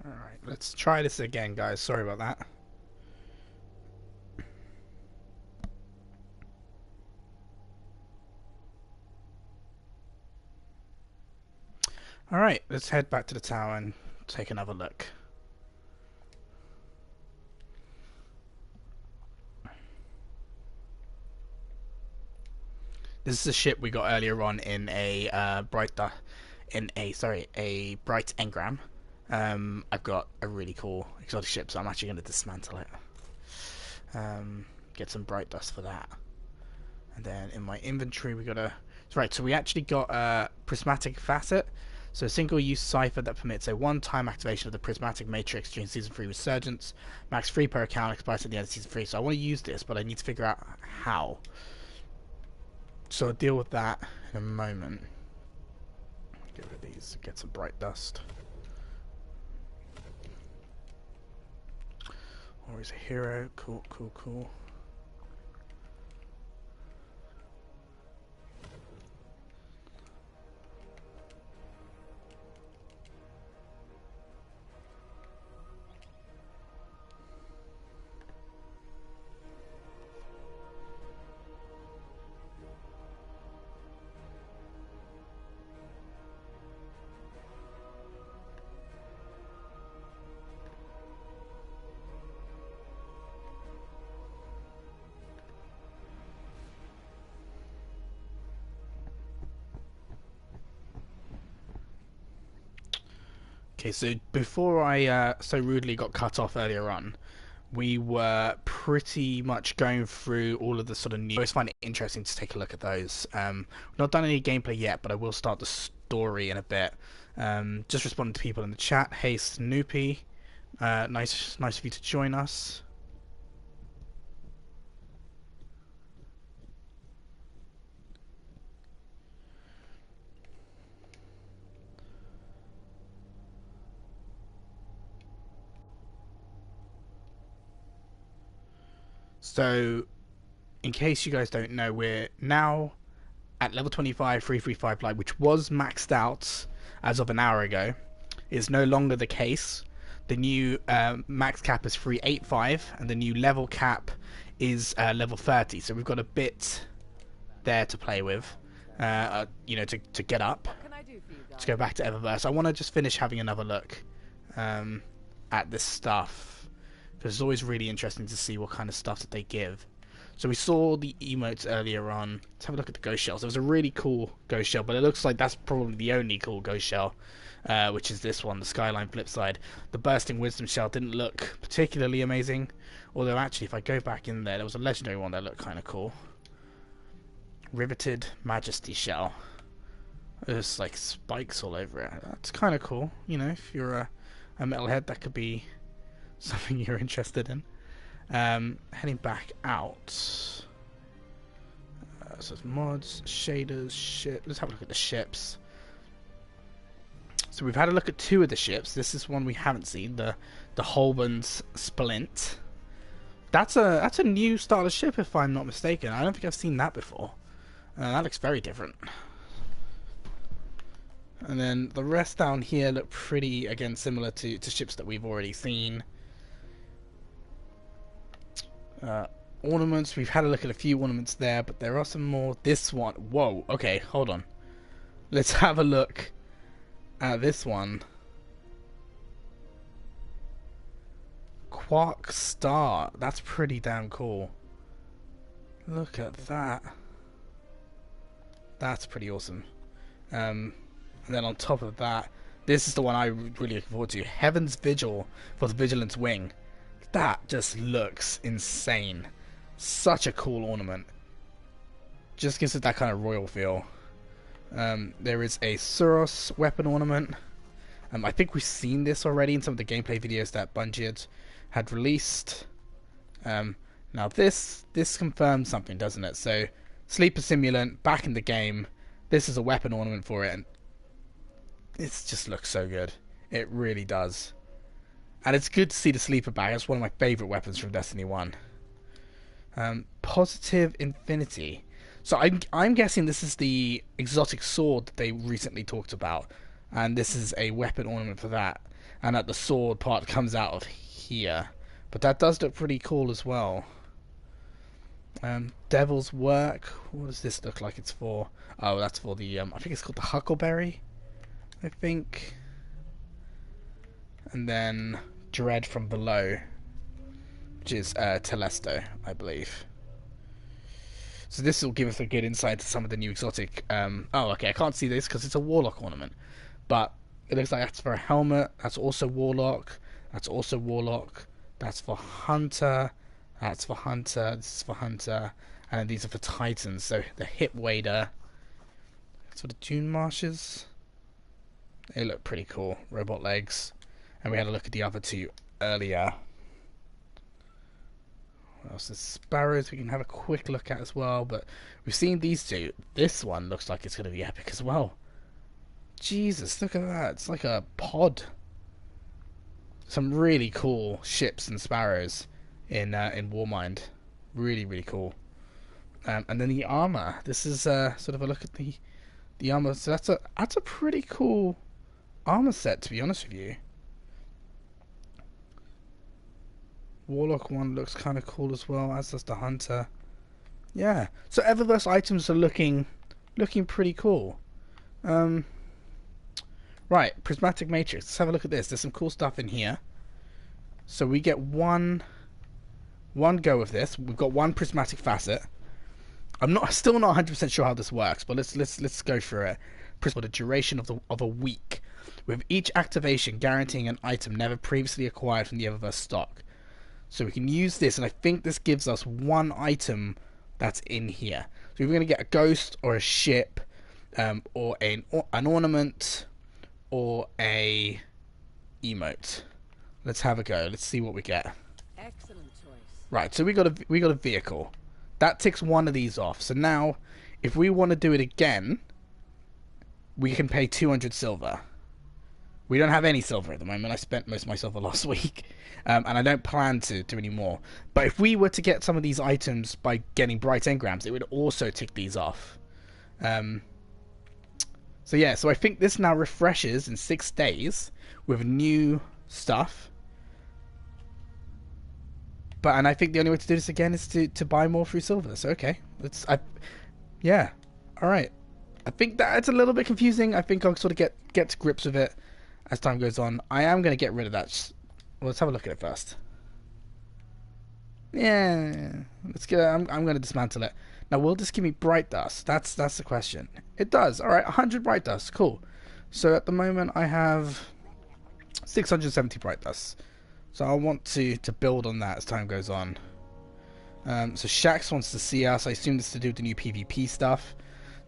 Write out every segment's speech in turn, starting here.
Alright, let's try this again, guys. Sorry about that. Alright, let's head back to the tower and take another look. This is a ship we got earlier on in a bright engram. I've got a really cool exotic ship, so I'm actually going to dismantle it. Get some bright dust for that. And then in my inventory we got a... Right, so we actually got a prismatic facet. So a single-use cipher that permits a one-time activation of the prismatic matrix during Season 3 Resurgence. Max 3 per account, expires at the end of Season 3. So I want to use this, but I need to figure out how. So I'll deal with that in a moment. Get rid of these, get some bright dust. Always a hero. Cool, cool, cool. Okay, so before I so rudely got cut off earlier on, we were pretty much going through all of the sort of new... I always find it interesting to take a look at those. We've not done any gameplay yet, but I will start the story in a bit. Just responding to people in the chat. Hey Snoopy, nice of you to join us. So, in case you guys don't know, we're now at level 25 335 light, which was maxed out as of an hour ago. Is no longer the case. The new max cap is 385, and the new level cap is level 30. So we've got a bit there to play with, you know, to get up. Let's go back to Eververse. I want to just finish having another look at this stuff, because it's always really interesting to see what kind of stuff that they give. So we saw the emotes earlier on. Let's have a look at the ghost shells. There was a really cool ghost shell, but it looks like that's probably the only cool ghost shell, which is this one, the Skyline flip side. The bursting wisdom shell didn't look particularly amazing, although actually if I go back in there was a legendary one that looked kind of cool. Riveted majesty shell. There's like spikes all over it. That's kind of cool. You know, if you're a metalhead, that could be something you're interested in. Heading back out. So it's mods, shaders, ship. Let's have a look at the ships. So we've had a look at two of the ships. This is one we haven't seen, the Holborn's Splint. That's a new style of ship, if I'm not mistaken. I don't think I've seen that before. That looks very different. And then the rest down here look pretty, again, similar to ships that we've already seen. Ornaments, we've had a look at a few ornaments there, but there are some more. This one, whoa, okay, hold on. Let's have a look at this one. Quark Star, that's pretty damn cool. Look at that. That's pretty awesome. And then on top of that, this is the one I'm really looking forward to. Heaven's Vigil for the Vigilance Wing. That just looks insane. Such a cool ornament. Just gives it that kind of royal feel. There is a Suros weapon ornament. I think we've seen this already in some of the gameplay videos that Bungie had released. Now this confirms something, doesn't it? So, Sleeper Simulant, back in the game. This is a weapon ornament for it, and it just looks so good. It really does. And it's good to see the Sleeper back. It's one of my favourite weapons from Destiny 1. Positive Infinity. So I'm guessing this is the exotic sword that they recently talked about, and this is a weapon ornament for that. and that the sword part comes out of here. But that does look pretty cool as well. Devil's Work. What does this look like it's for? Oh, that's for the, I think it's called the Huckleberry, I think. And then Dread from Below, which is Telesto, I believe. So this will give us a good insight to some of the new exotic... oh, okay, I can't see this because it's a Warlock ornament. But it looks like that's for a helmet. That's also Warlock. That's also Warlock. That's for Hunter. That's for Hunter. This is for Hunter. And these are for Titans. So the Hip Wader. That's for the Dune Marshes. They look pretty cool. Robot legs. And we had a look at the other two earlier. What else? There's Sparrows we can have a quick look at as well. But we've seen these two. This one looks like it's going to be epic as well. Jesus, look at that. It's like a pod. Some really cool ships and Sparrows in WARMIND. Really, really cool. And then the armor. This is sort of a look at the armor. So that's a pretty cool armor set, to be honest with you. Warlock one looks kind of cool as well, as does the Hunter. Yeah. So Eververse items are looking pretty cool. Right, Prismatic Matrix. Let's have a look at this. There's some cool stuff in here. So we get one go of this. We've got one prismatic facet. Still not 100% sure how this works, but let's go through it. For the duration of a week, with each activation guaranteeing an item never previously acquired from the Eververse stock. So we can use this, and I think this gives us one item that's in here. So we're going to get a ghost or a ship, or an ornament, or a emote. Let's have a go. Let's see what we get. Excellent choice. Right, so we got a vehicle. That ticks one of these off. So now, if we want to do it again, we can pay 200 silver. We don't have any silver at the moment. I spent most of my silver last week, and I don't plan to do any more. But if we were to get some of these items by getting bright engrams, it would also tick these off. So yeah, so I think this now refreshes in 6 days with new stuff. And I think the only way to do this again is to buy more through silver. So okay, yeah, all right. I think that it's a little bit confusing. I think I'll sort of get to grips with it as time goes on. I am going to get rid of that. Well, let's have a look at it first. Yeah, let's get. I'm going to dismantle it. Now, will this give me bright dust? That's the question. It does. All right, 100 bright dust. Cool. So at the moment, I have 670 bright dust. So I want to build on that as time goes on. So Shax wants to see us. I assume this is to do with the new PvP stuff.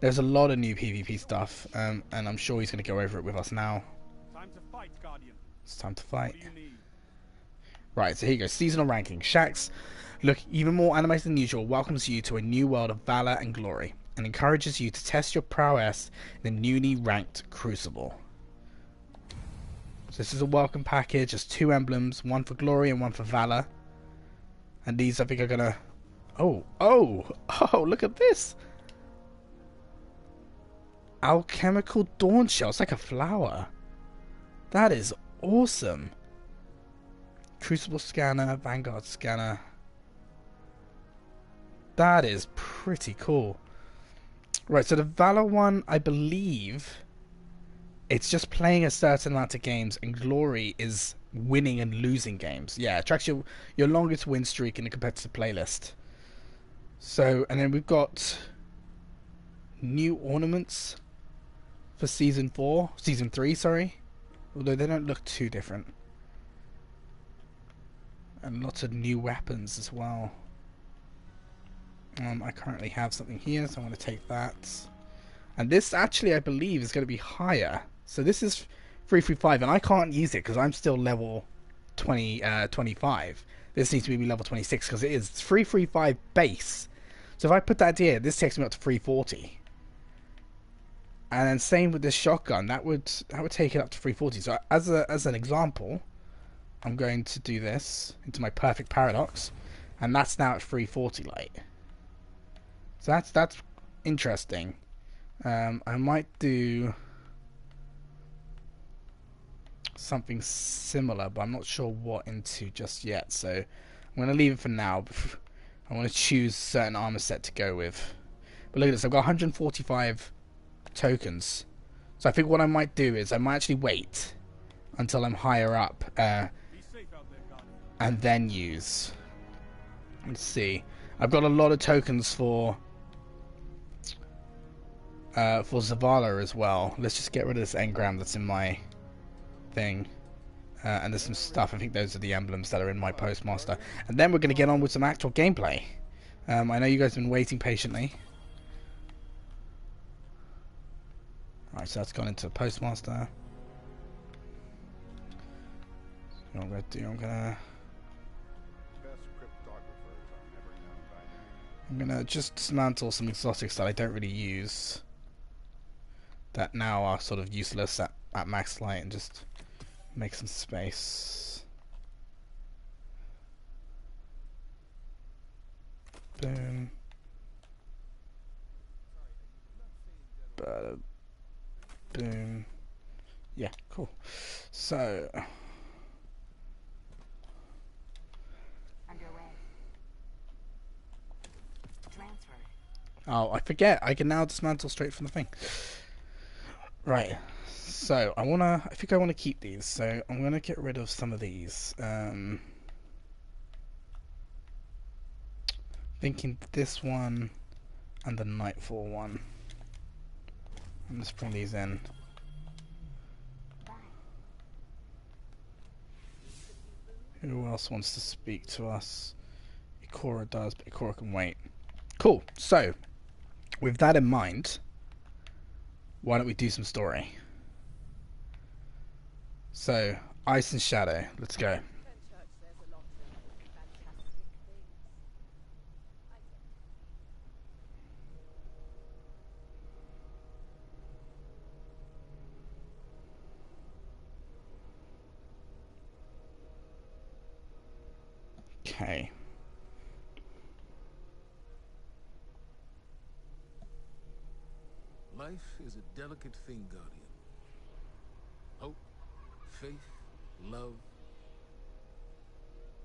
There's a lot of new PvP stuff, and I'm sure he's going to go over it with us now. Time to fight, Guardian. It's time to fight. What do you need? Right, so here you go. Seasonal ranking. Shax, look even more animated than usual, welcomes you to a new world of valor and glory, and encourages you to test your prowess in the newly ranked Crucible. So this is a welcome package. There's 2 emblems, one for glory and one for valor. And these I think are gonna... Oh, look at this! Alchemical Dawn Shell. It's like a flower. That is awesome. Crucible Scanner, Vanguard Scanner. That is pretty cool. Right, so the Valor one, I believe... It's just playing a certain amount of games, and Glory is winning and losing games. Yeah, it tracks your longest win streak in the competitive playlist. So, and then we've got new ornaments for Season 3, sorry. Although they don't look too different. And lots of new weapons as well. I currently have something here, so I'm going to take that. And this actually, I believe, is going to be higher. So this is 335, and I can't use it because I'm still level 25. This needs to be level 26 because it is 335 base. So if I put that here, this takes me up to 340. And then same with this shotgun, that would take it up to 340. So as an example, I'm going to do this into my perfect paradox, and that's now at 340 light. So that's interesting. I might do... something similar, but I'm not sure what into just yet. So I'm going to leave it for now. I want to choose a certain armor set to go with. But look at this, I've got 145 tokens. So I think what I might do is I might actually wait until I'm higher up Be safe out there, Guardian. and then use. Let's see. I've got a lot of tokens for Zavala as well. Let's just get rid of this engram that's in my thing. And there's some stuff. I think those are the emblems that are in my postmaster. And then we're going to get on with some actual gameplay. I know you guys have been waiting patiently. Alright, so that's gone into postmaster. So what I'm going to do, I'm going to just dismantle some exotics that I don't really use. That now are sort of useless at max light, and just make some space. Boom. Boom. Yeah, cool. So Underway. Transfer. oh, I forget. I can now dismantle straight from the thing. Right. So I think I wanna keep these. So I'm gonna get rid of some of these. Thinking this one and the Nightfall one. And let's bring these in. Who else wants to speak to us? Ikora does, but Ikora can wait. Cool. So, with that in mind, why don't we do some story? So, Ice and Shadow. Let's go. Okay. Life is a delicate thing, Guardian. Hope, faith, love.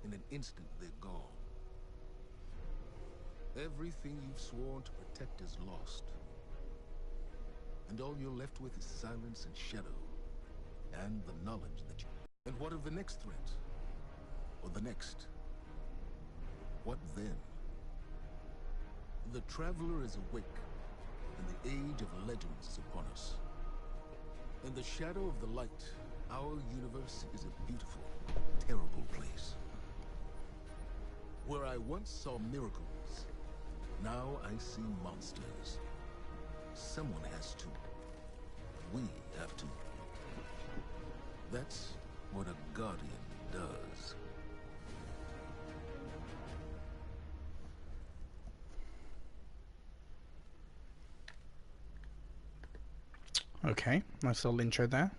In an instant, they're gone. Everything you've sworn to protect is lost. And all you're left with is silence and shadow. And the knowledge that you... And what of the next threat? Or the next? What then? The Traveler is awake, and the age of legends is upon us. In the shadow of the light, our universe is a beautiful, terrible place. Where I once saw miracles, now I see monsters. Someone has to. We have to. That's what a Guardian does. Okay, nice little intro there.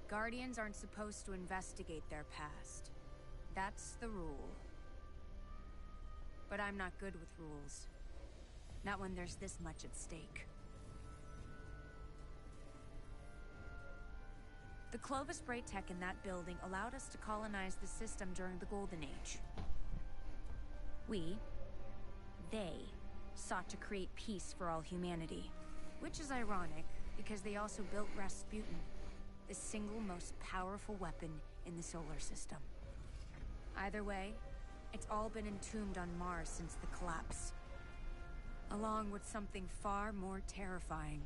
Guardians aren't supposed to investigate their past. That's the rule. But I'm not good with rules. Not when there's this much at stake. The Clovis spray tech in that building allowed us to colonize the system during the Golden Age. They, sought to create peace for all humanity. Which is ironic, because they also built Rasputin, the single most powerful weapon in the solar system. Either way, it's all been entombed on Mars since the collapse. Along with something far more terrifying.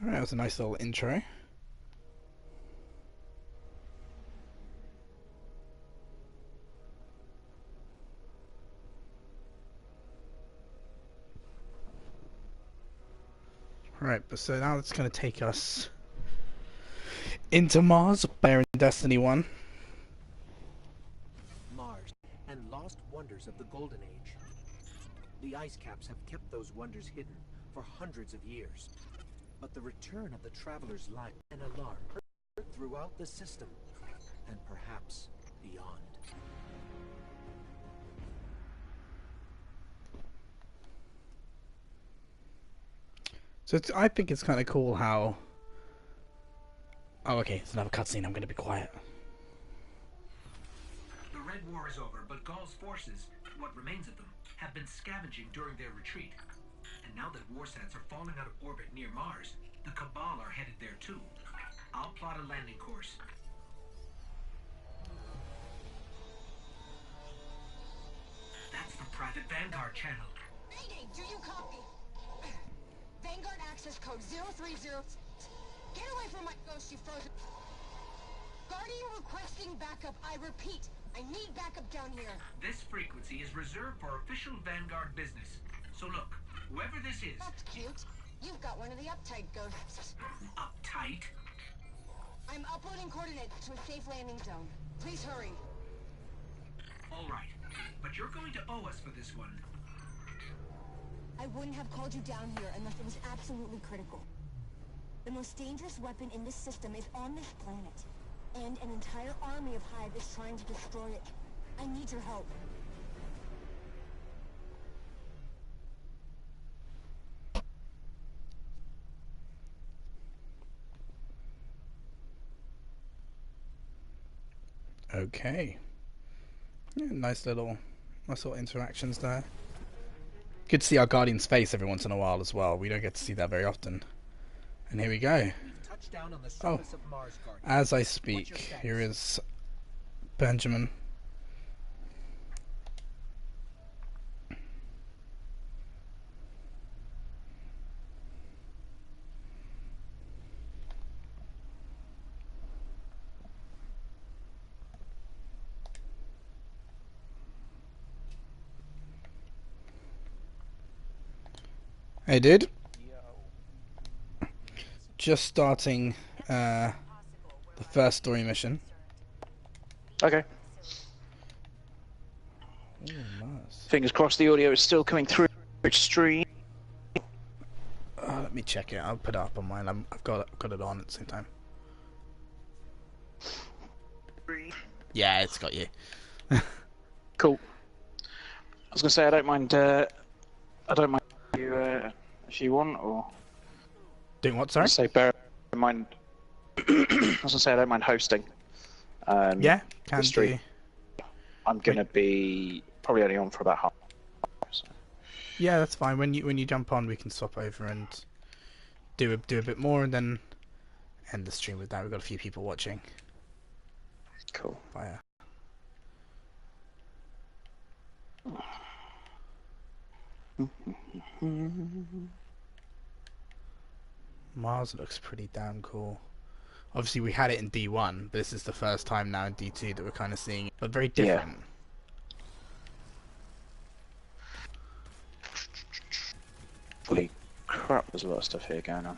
Alright, that was a nice little intro. Right, but so now it's going to take us into Mars, player in Destiny 1. Mars and lost wonders of the Golden Age. The ice caps have kept those wonders hidden for hundreds of years. But the return of the traveler's light and alarm heard throughout the system, and perhaps beyond. So I think it's kind of cool how... Oh, okay, it's another cutscene, I'm going to be quiet. The Red War is over, but Gaul's forces, what remains of them, have been scavenging during their retreat. And now that warsats are falling out of orbit near Mars, the Cabal are headed there too. I'll plot a landing course. That's the private Vanguard channel. Mayday, do you copy? Vanguard access code 030. Get away from my ghost, you frozen. Guardian requesting backup. I repeat, I need backup down here. This frequency is reserved for official Vanguard business. So look, whoever this is... That's cute. You've got one of the uptight ghosts. Uptight? I'm uploading coordinates to a safe landing zone. Please hurry. All right, but you're going to owe us for this one. I wouldn't have called you down here unless it was absolutely critical. The most dangerous weapon in this system is on this planet. And an entire army of Hive is trying to destroy it. I need your help. Okay. Yeah, nice little interactions there. Good to see our Guardian's face every once in a while as well. We don't get to see that very often. And here we go. We've touched down on the Oh, surface of Mars, Guardian. as I What's your speak, status? here is Benjamin. Hey, dude. Just starting the first story mission. Okay. Ooh, nice. Fingers crossed the audio is still coming through stream. Let me check it. I'll put it up on mine. I've got it on at the same time. Yeah, it's got you. Cool. I was gonna say I don't mind you if you want, or Doing what? Sorry. say bear in mind. I was gonna say I don't mind hosting. Yeah, can the stream. do. I'm gonna be probably only on for about half. So. Yeah, that's fine. When you jump on, we can swap over and do a bit more, and then end the stream with that. We've got a few people watching. Cool. Fire. Mars looks pretty damn cool. Obviously, we had it in D1, but this is the first time now in D2 that we're kind of seeing it, but very different. Holy crap! There's a lot of stuff here going on.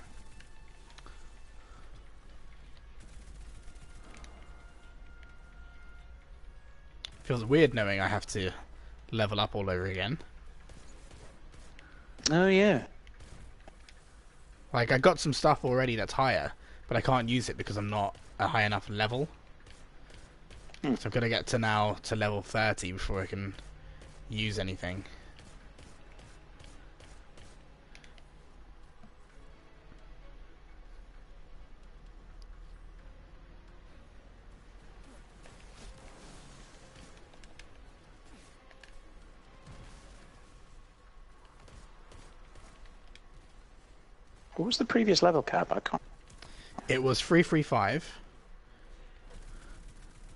Feels weird knowing I have to level up all over again. Oh yeah. Like, I got some stuff already that's higher, but I can't use it because I'm not a high enough level. So I've got to get to now to level 30 before I can use anything. What was the previous level cap? I can't. It was 335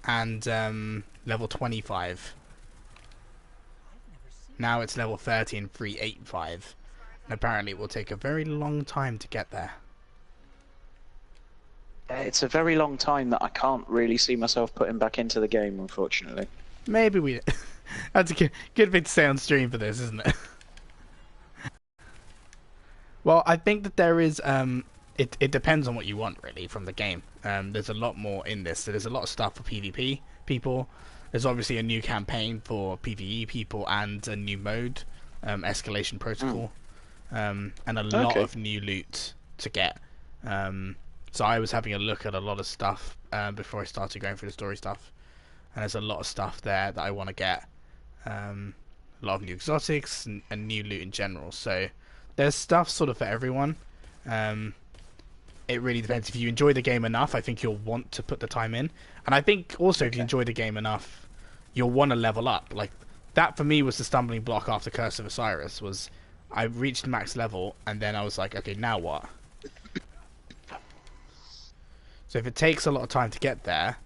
and level 25. Now it's level 30 and 385. And apparently it will take a very long time to get there. It's a very long time that I can't really see myself putting back into the game, unfortunately. Maybe we. That's a good thing to say on stream for this, isn't it? Well, I think that there is. It depends on what you want really from the game. There's a lot more in this. So there's a lot of stuff for PvP people. There's obviously a new campaign for PvE people and a new mode, Escalation Protocol, and a lot of new loot to get. So I was having a look at a lot of stuff before I started going through the story stuff, and there's a lot of stuff there that I want to get. A lot of new exotics and new loot in general. So there's stuff sort of for everyone. It really depends. If you enjoy the game enough, I think you'll want to put the time in. And I think also if you enjoy the game enough, you'll want to level up. Like that for me was the stumbling block after Curse of Osiris. Was I reached max level and then I was like, okay, now what? So if it takes a lot of time to get there,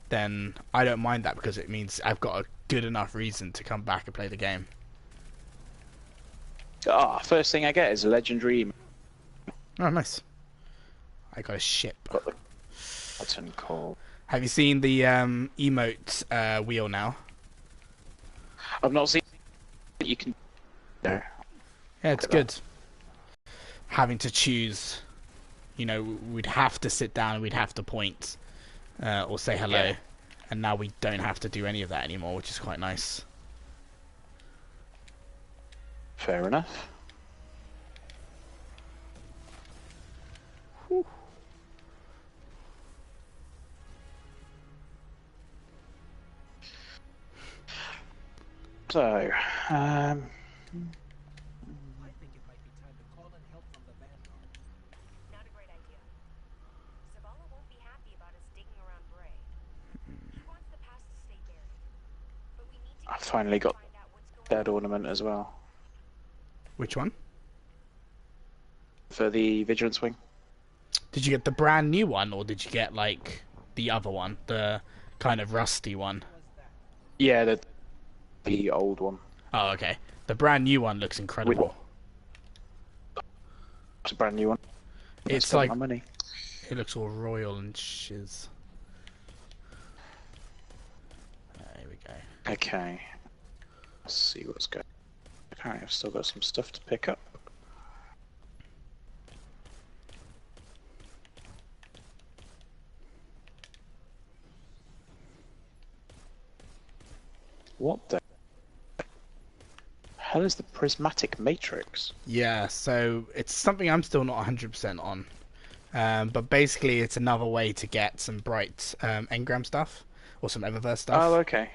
then I don't mind that because it means I've got a good enough reason to come back and play the game. First thing I get is a legendary email. Oh, nice. I got a ship. Got the button call. Have you seen the emote wheel now? I've not seen it. You can. No. Yeah, it's good. Having to choose, you know, we'd have to sit down, we'd have to point or say hello, and now we don't have to do any of that anymore, which is quite nice. Fair enough. Whew. So, I think it might be time to call in help from the Vanguard. Not a great idea. Zavala won't be happy about us digging around Bray. He wants the past to stay buried. But we need to I've finally got find out what's going that ornament as well Which one? for the Vigilance Wing. Did you get the brand new one, or did you get, like, the other one? The kind of rusty one? Yeah, the old one. Oh, okay. The brand new one looks incredible. It's a brand new one. It's Spent like... my money. It looks all royal and shiz. There we go. Okay. Let's see what's going. Okay, I've still got some stuff to pick up. What the hell is the prismatic matrix? Yeah, so it's something I'm still not 100% on. But basically it's another way to get some bright engram stuff, or some Eververse stuff. Oh, okay.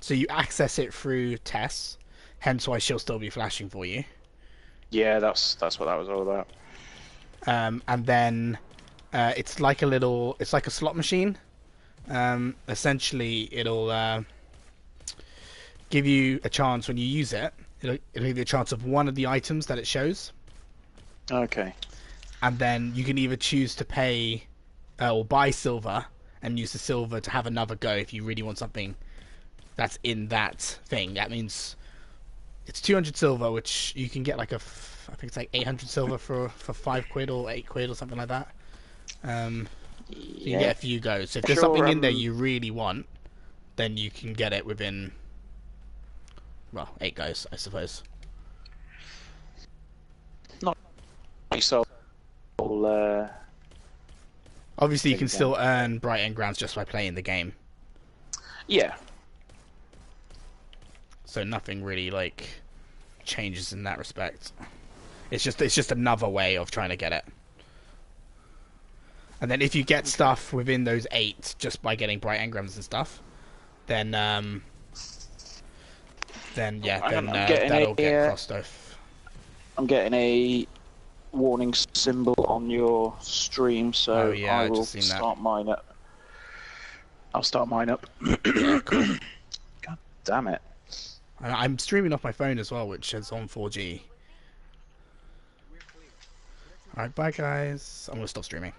So you access it through Tess, hence why she'll still be flashing for you. Yeah, that's what that was all about. And then it's like a slot machine. Essentially, it'll give you a chance when you use it. It'll give you a chance of one of the items that it shows. Okay. And then you can either choose to pay or buy silver and use the silver to have another go if you really want something that's in that thing. That means it's 200 silver, which you can get like I think it's like 800 silver for 5 quid or 8 quid or something like that. So you can get a few goes. So if there's something in there you really want, then you can get it within, well, 8 goes, I suppose. Not so. Obviously, you can still earn bright engrams just by playing the game. Yeah. So nothing really like changes in that respect. It's just another way of trying to get it. And then if you get stuff within those 8 just by getting bright engrams and stuff, then that'll get crossed off. I'm getting a warning symbol on your stream, so I will start mine up. I'll start mine up. Yeah, cool. God damn it. I'm streaming off my phone as well, which is on 4G. Alright, bye guys. I'm gonna stop streaming.